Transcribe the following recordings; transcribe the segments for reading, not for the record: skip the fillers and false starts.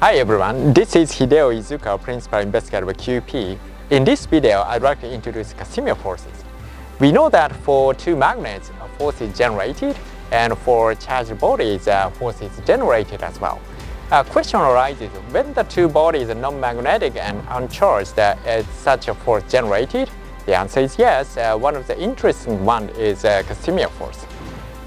Hi everyone, this is Hideo Iizuka, Principal Investigator with QP. In this video, I'd like to introduce Casimir forces. We know that for two magnets, a force is generated, and for charged bodies, a force is generated as well. A question arises, when the two bodies are non-magnetic and uncharged, is such a force generated? The answer is yes. One of the interesting ones is Casimir force.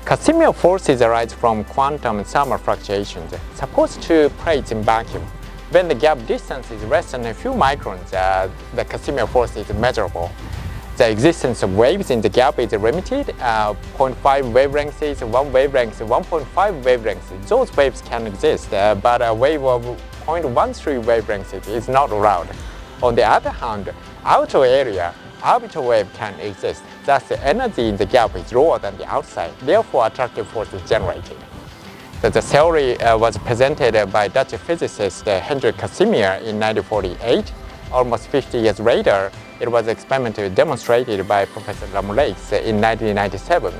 Casimir forces arise from quantum thermal fluctuations. Suppose two plates in vacuum. When the gap distance is less than a few microns, the Casimir force is measurable. The existence of waves in the gap is limited. 0.5 wavelengths, 1 wavelength, 1.5 wavelengths. Those waves can exist, but a wave of 0.13 wavelengths is not allowed. On the other hand, outer area, orbital wave can exist. Thus, the energy in the gap is lower than the outside. Therefore, attractive force is generated. The theory was presented by Dutch physicist Hendrik Casimir in 1948. Almost 50 years later, it was experimentally demonstrated by Professor Lamourakis in 1997.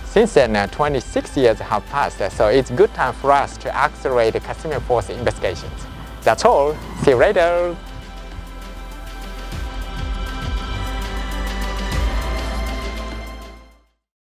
Since then, 26 years have passed, so it's a good time for us to accelerate Casimir force investigations. That's all. See you later.